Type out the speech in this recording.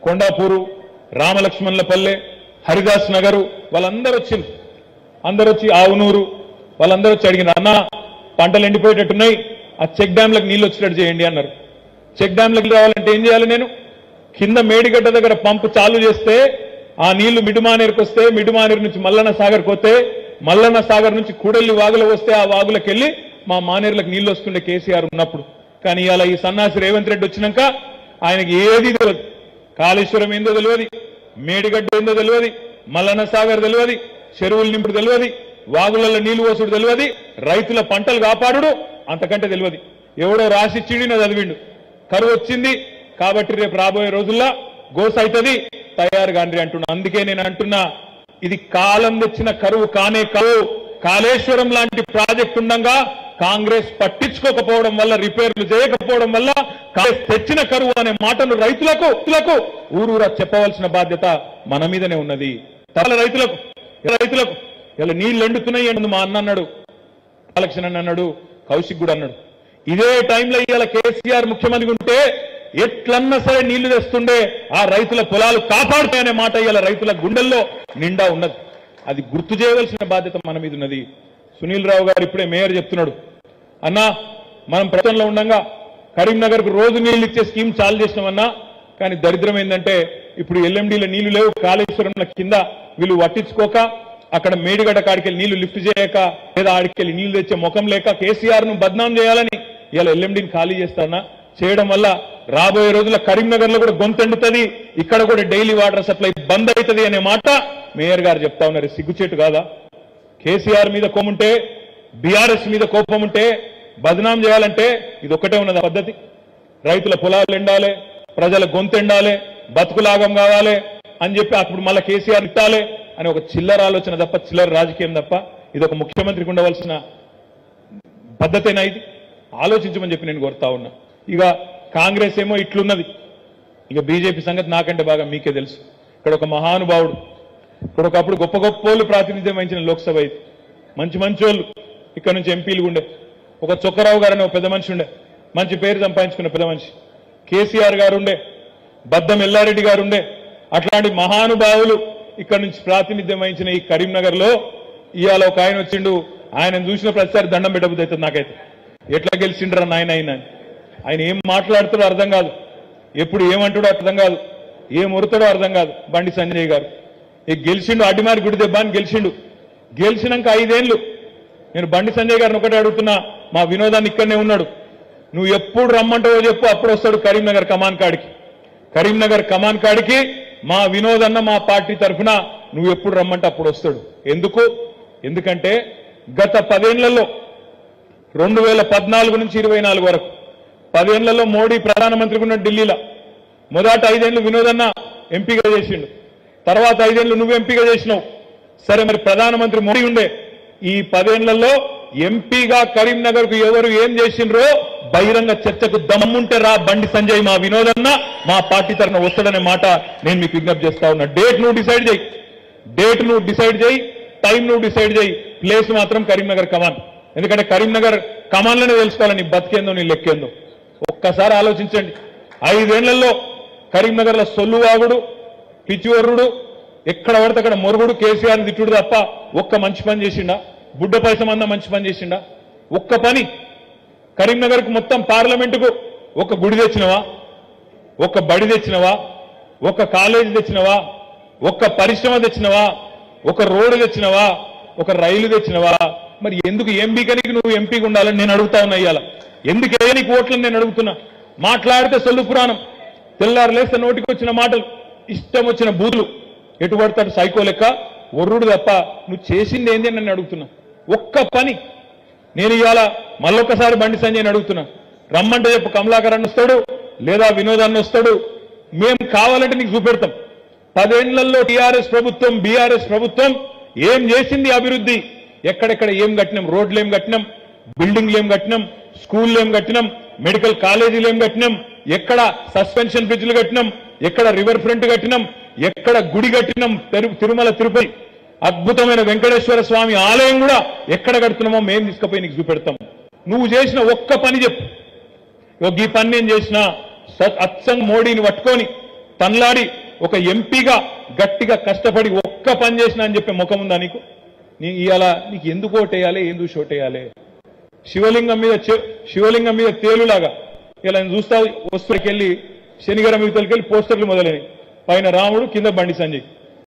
కొండాపూరు, రామలక్ష్మణులపల్లె, హరిదాస్ నగరు వాళ్ళందరూ వచ్చింది. అందరూ వచ్చి ఆవునూరు వాళ్ళందరూ వచ్చి అడిగినారు, అన్న పంటలు ఎండిపోయేటట్టున్నాయి, ఆ చెక్ డ్యాంలకు నీళ్ళు వచ్చేటట్టు చేయండి అన్నారు. చెక్ డ్యాంలకు రావాలంటే ఏం చేయాలి? నేను కింద మేడిగడ్డ దగ్గర పంపు చాలు చేస్తే ఆ నీళ్లు మిడుమానేరుకు వస్తే, మిడుమానేరు నుంచి మల్లన్న సాగర్కి వస్తే, మల్లన్న సాగర్ నుంచి కూడల్లి వాగులో వస్తే ఆ వాగులకు వెళ్ళి మా మానేరులకు నీళ్లు వస్తుండే కేసీఆర్ ఉన్నప్పుడు. కానీ ఇవాళ ఈ సన్నాసి రేవంత్ రెడ్డి వచ్చినాక ఆయనకి ఏది తెలియదు. కాళేశ్వరం ఏందో తెలియదు, మేడిగడ్డ ఏందో తెలియదు, మల్లన్న సాగర్ తెలియదు, చెరువులు నింపుడు తెలియదు, వాగులలో నీళ్లు పోసుడు తెలియదు, రైతుల పంటలు కాపాడు అంతకంటే తెలియదు. ఎవడో రాసి చీడిన చదివిండు, కరువు వచ్చింది కాబట్టి రేపు రాబోయే రోజుల్లో గోస అవుతుంది తయారు కాండ్రి అంటున్నా. అందుకే నేను అంటున్నా, ఇది కాలం తెచ్చిన కరువు కానే కాదు. కాళేశ్వరం లాంటి ప్రాజెక్టు ఉండగా కాంగ్రెస్ పట్టించుకోకపోవడం వల్ల, రిపేర్లు చేయకపోవడం వల్ల కాంగ్రెస్ తెచ్చిన కరువు అనే మాటను రైతులకు ఊరూరా చెప్పవలసిన బాధ్యత మన మీదనే ఉన్నది. రైతులకు ఇలా నీళ్లు ఎండుతున్నాయి అని మా అన్న అన్నాడు, కలెక్షన్ అని అన్నాడు, కౌశిక్ కూడా అన్నాడు. ఇదే టైంలో ఇవాళ కేసీఆర్ ముఖ్యమంత్రి ఉంటే ఎట్లన్నా సరే నీళ్లు తెస్తుండే, ఆ రైతుల పొలాలు కాపాడుతాయనే మాట ఇవాళ రైతుల గుండెల్లో నిండా ఉన్నది. అది గుర్తు చేయవలసిన బాధ్యత మన మీద ఉన్నది. సునీల్ రావు గారు ఇప్పుడే మేయర్ చెప్తున్నాడు, అన్నా మనం ప్రభుత్వంలో ఉండగా కరీంనగర్ కు రోజు నీళ్లు ఇచ్చే స్కీమ్ చాలు చేసినామన్నా, కానీ దరిద్రం ఏంటంటే ఇప్పుడు ఎల్ఎండీలో నీళ్లు లేవు, కాళేశ్వరంల కింద వీళ్ళు పట్టించుకోక, అక్కడ మేడిగడ్డ కాడికెళ్ళి నీళ్లు లిఫ్ట్ చేయక, లేదా ఆడికెళ్ళి నీళ్లు తెచ్చే ముఖం లేక కేసీఆర్ ను బద్నాం చేయాలని ఇలా ఎల్ఎండీని ఖాళీ చేస్తారన్నా. చేయడం వల్ల రాబోయే రోజుల్లో కరీంనగర్ లో కూడా గొంతెండుతుంది, ఇక్కడ కూడా డైలీ వాటర్ సప్లై బంద్ అవుతుంది అనే మాట మేయర్ గారు చెప్తా ఉన్నారు. సిగ్గుచేటు కాదా? కేసీఆర్ మీద కోముంటే, బీఆర్ఎస్ మీద కోపం ఉంటే బదనాం చేయాలంటే ఇది ఒక్కటే ఉన్నది పద్ధతి. రైతుల పొలాలు ఎండాలి, ప్రజల గొంతెండాలి, బతుకులాగం కావాలి అని చెప్పి అప్పుడు మళ్ళీ కేసీఆర్ ఇట్టాలి అని ఒక చిల్లర ఆలోచన తప్ప, చిల్లర రాజకీయం తప్ప ఇది ఒక ముఖ్యమంత్రికి ఉండవలసిన పద్ధతేనా? ఇది ఆలోచించమని చెప్పి నేను కోరుతా ఉన్నా. ఇక కాంగ్రెస్ ఏమో ఇట్లున్నది, ఇక బీజేపీ సంగతి నాకంటే బాగా మీకే తెలుసు. ఇక్కడ ఒక మహానుభావుడు, ఇక్కడ ఒకప్పుడు గొప్ప గొప్పోళ్ళు ప్రాతినిధ్యం వహించిన లోక్సభ ఇది, మంచి మంచి వాళ్ళు ఇక్కడ నుంచి ఎంపీలు ఉండే, ఒక చొక్కరావు గారు అనే ఒక పెద్ద మనిషి ఉండే, మంచి పేరు సంపాదించుకున్న పెద్ద మనిషి, కేసీఆర్ గారు ఉండే, బద్దం ఎల్లారెడ్డి గారు ఉండే, అట్లాంటి మహానుభావులు ఇక్కడ నుంచి ప్రాతినిధ్యం వహించిన ఈ కరీంనగర్ లో ఇవాళ ఒక ఆయన వచ్చిండు. ఆయన చూసిన ప్రతిసారి దండం పెట్టబుద్ధి అవుతుంది నాకైతే. ఎట్లా గెలిచిండ్రా నాయన ఆయన ఏం మాట్లాడుతాడో అర్థం కాదు, ఎప్పుడు ఏమంటాడో అర్థం కాదు, ఏం ఉరుతాడో అర్థం కాదు. బండి సంజయ్ గారు గెలిచిండు, అడ్డిమారి గుడి దెబ్బ అని గెలిచిండు. గెలిచినాక 5 ఏళ్లు నేను బండి సంజయ్ గారిని ఒకటే అడుగుతున్నా, మా వినోదాన్ని ఇక్కడనే ఉన్నాడు, నువ్వు ఎప్పుడు రమ్మంటావో చెప్పు, అప్పుడు వస్తాడు కరీంనగర్ కమాన్ కాడికి. కరీంనగర్ కమాన్ కాడికి మా వినోదన్న మా పార్టీ తరఫున నువ్వు ఎప్పుడు రమ్మంటే అప్పుడు వస్తాడు. ఎందుకంటే గత 10 ఏళ్లలో 2014 నుంచి 24 వరకు 10 ఏళ్లలో మోడీ ప్రధానమంత్రిగా ఉన్న ఢిల్లీలో మొదట 5 ఏళ్లు వినోదన్న ఎంపీగా చేసిండు, తర్వాత 5 ఏళ్లు నువ్వు ఎంపీగా చేసినావు. సరే మరి ప్రధానమంత్రి మోడీ ఉండే ఈ 10 ఏళ్లలో ఎంపీగా కరీంనగర్ కు ఎవరు ఏం చేసిండ్రో బహిరంగ చర్చకు దమ్ముంటే రా బండి సంజయ్, మా వినోదన్న మా పార్టీ తరఫున వస్తాడనే మాట నేను మీకు విజ్ఞప్తి చేస్తా ఉన్నా. డేట్ నువ్వు డిసైడ్ చేయి, టైం నువ్వు డిసైడ్ చేయి, ప్లేస్ మాత్రం కరీంనగర్ కమాన్. ఎందుకంటే కరీంనగర్ కమాన్లోనే తెలుసుకోవాలి నీ బతికేందో నీ లెక్కేందో. ఒక్కసారి ఆలోచించండి, 5 ఏళ్లలో కరీంనగర్ లో సొల్లువాగుడు, పిచ్చివర్రుడు, ఎక్కడ పడితే అక్కడ మొరుగుడు, కేసీఆర్ తిట్టుడు తప్ప ఒక్క మంచి పని చేసిండా? బుడ్డ పైసమన్నా మంచి పని చేసిండా? ఒక్క పని. కరీంనగర్ కు మొత్తం పార్లమెంటుకు ఒక గుడి తెచ్చినవా, ఒక బడి తెచ్చినవా, ఒక కాలేజీ తెచ్చినవా, ఒక పరిశ్రమ తెచ్చినవా, ఒక రోడ్డు తెచ్చినవా, ఒక రైలు తెచ్చినవా? మరి ఎందుకు ఎంపీకనికి నువ్వు ఎంపీగా ఉండాలని నేను అడుగుతా ఉన్నా. ఇవాళ ఎందుకు నీకు ఓట్లని నేను అడుగుతున్నా. మాట్లాడితే సొల్లు పురాణం, తెల్లారు లేస్తే నోటికి వచ్చిన మాటలు, ఇష్టం వచ్చిన బూతులు, ఎటు పడతాడు సైకో లెక్క ఒర్రుడు తప్ప నువ్వు చేసింది ఏంది అని నన్ను అడుగుతున్నా. ఒక్క పని. నేను ఇవాళ మళ్ళొక్కసారి బండి సంజయ్ని అడుగుతున్నా, రమ్మంటే చెప్పు, కమలాకర్ అన్న వస్తాడు లేదా వినోదాన్ని వస్తాడు, మేము కావాలంటే నీకు చూపెడతాం. 10 ఏళ్లలో టీఆర్ఎస్ ప్రభుత్వం, బీఆర్ఎస్ ప్రభుత్వం ఏం చేసింది అభివృద్ధి, ఎక్కడెక్కడ ఏం కట్టినాం, రోడ్లు ఏం కట్టినాం, బిల్డింగ్లు ఏం కట్టినాం, స్కూళ్ళు ఏం కట్టినాం, మెడికల్ కాలేజీలు ఏం కట్టినాం, ఎక్కడ సస్పెన్షన్ బ్రిడ్జ్లు కట్టినాం, ఎక్కడ రివర్ ఫ్రంట్ కట్టినాం, ఎక్కడ గుడి కట్టినాం, తిరుమల తిరుపతి అద్భుతమైన వెంకటేశ్వర స్వామి ఆలయం కూడా ఎక్కడ కడుతున్నామో మేము తీసుకుపోయి నీకు చూపెడతాం. నువ్వు చేసిన ఒక్క పని చెప్పు, ఈ పని నేను చేసిన, అచ్చం మోడీని పట్టుకొని తన్లాడి ఒక ఎంపీగా గట్టిగా కష్టపడి ఒక్క పని చేసినా అని చెప్పే ముఖం ఉందా నీకు? ఇవాళ నీకు ఎందుకు ఓటేయాలి, ఎందుకు షోటేయాలి? శివలింగం మీద తేలులాగా ఇలా చూస్తా వస్తువులకెళ్ళి శనిగరం యువతలకెళ్ళి పోస్టర్లు మొదలైనవి. పైన రాముడు, కింద బండి సంజయ్.